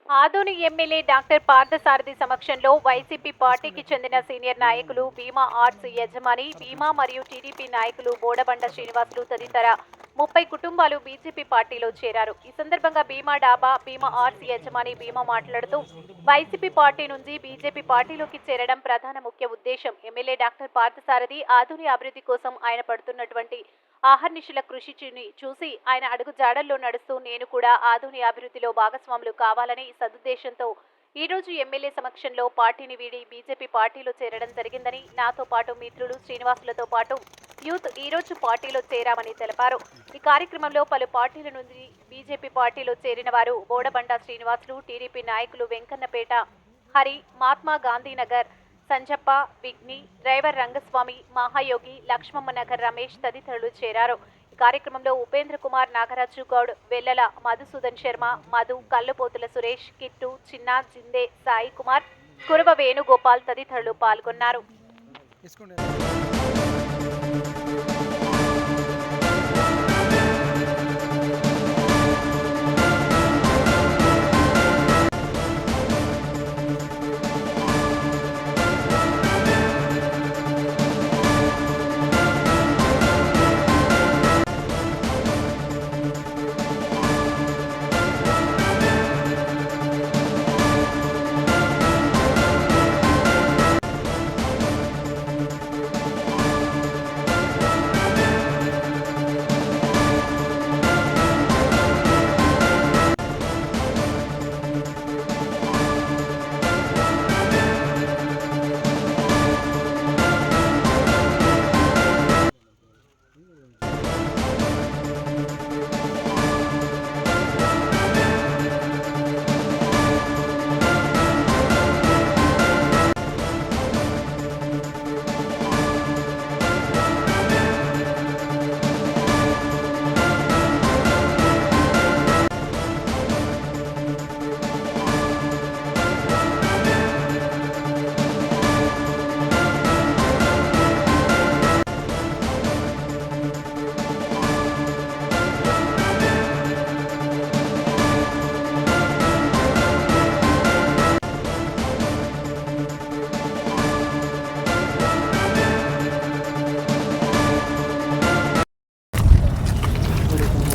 Adoni MLA doctor Parthasarathi సమక్షంలో YCP పార్టీకి చెందిన సీనియర్ నాయకులు భీమా ఆర్ట్స్ యజమాని భీమా మరియు టీడీపీ నాయకులు బోడబండ శ్రీనివాసులు తదితర 30 కుటుంబాలు బీజేపీ పార్టీలో చేరారు. ఈ సందర్భంగా భీమా డాబా భీమా ఆర్ట్స్ యజమాని భీమా మాట్లాడుతూ వైసీపీ పార్టీ నుంచి బీజేపీ పార్టీలోకి చేరడం ప్రధాన ముఖ్య ఉద్దేశం. ఎమ్మెల్యే డాక్టర్ పార్థసారథి ఆదోని అభివృద్ధి కోసం ఆయన పడుతున్నటువంటి ఆహర్నిశల కృషిని చూసి ఆయన అడుగు జాడల్లో నడుస్తూ నేను కూడా ఆదోని అభివృద్ధిలో భాగస్వాములు కావాలని సదుద్దేశంతో ఈ రోజు ఎమ్మెల్యే సమక్షంలో పార్టీని వీడి బీజేపీ పార్టీలో చేరడం జరిగిందని, నాతో పాటు మిత్రులు శ్రీనివాసులతో పాటు యూత్ ఈ రోజు పార్టీలో చేరామని తెలిపారు. ఈ కార్యక్రమంలో పలు పార్టీల నుండి బీజేపీ పార్టీలో చేరిన వారు బోడబండ శ్రీనివాసులు, టీడీపీ నాయకులు వెంకన్నపేట హరి, మహాత్మా గాంధీనగర్ సంజప్ప, విగ్ని, డ్రైవర్ రంగస్వామి, మహాయోగి, లక్ష్మమ్మ నగర్ రమేష్ తదితరులు చేరారు. ఈ కార్యక్రమంలో ఉపేంద్ర కుమార్, నాగరాజు గౌడ్, వెల్లల మధుసూదన్ శర్మ, మధు, కల్లుపోతుల సురేష్, కిట్టు, చిన్న, జిందే, సాయి కుమార్, కురవ వేణుగోపాల్ తదితరులు పాల్గొన్నారు.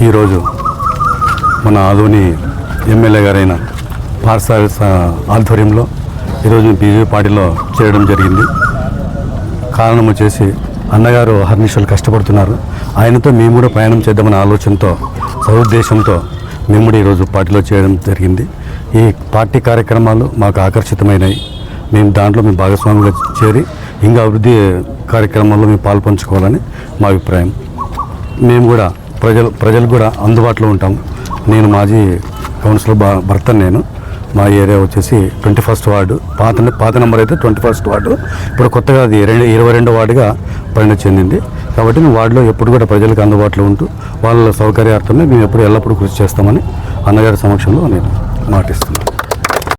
ఈరోజు మన ఆదోని ఎమ్మెల్యే గారైన పార్థసారథి ఆధ్వర్యంలో ఈరోజు బీజేపీ పార్టీలో చేరడం జరిగింది. కారణం వచ్చేసి అన్నగారు అహర్నిశలు కష్టపడుతున్నారు. ఆయనతో మేము కూడా ప్రయాణం చేద్దామనే ఆలోచనతో సదుద్దేశంతో మేము కూడా ఈరోజు పార్టీలో చేయడం జరిగింది. ఈ పార్టీ కార్యక్రమాలు మాకు ఆకర్షితమైనవి. మేము భాగస్వాములుగా చేరి ఇంకా అభివృద్ధి కార్యక్రమాల్లో మేము పాల్పంచుకోవాలని మా అభిప్రాయం. మేము కూడా ప్రజలు కూడా అందుబాటులో ఉంటాం. నేను మాజీ కౌన్సిలర్ భర్త. నేను మా ఏరియా వచ్చేసి 21st వార్డు, పాత నెంబర్ అయితే 21st వార్డు, ఇప్పుడు కొత్తగా అది 22వ వార్డుగా పరిణతి చెందింది. కాబట్టి మేము వార్డులో ఎప్పుడు కూడా ప్రజలకు అందుబాటులో ఉంటూ వాళ్ళ సౌకర్యార్థమే మేము ఎప్పుడు ఎల్లప్పుడూ కృషి చేస్తామని అన్నగారి సమక్షంలో నేను మాటిస్తున్నాను.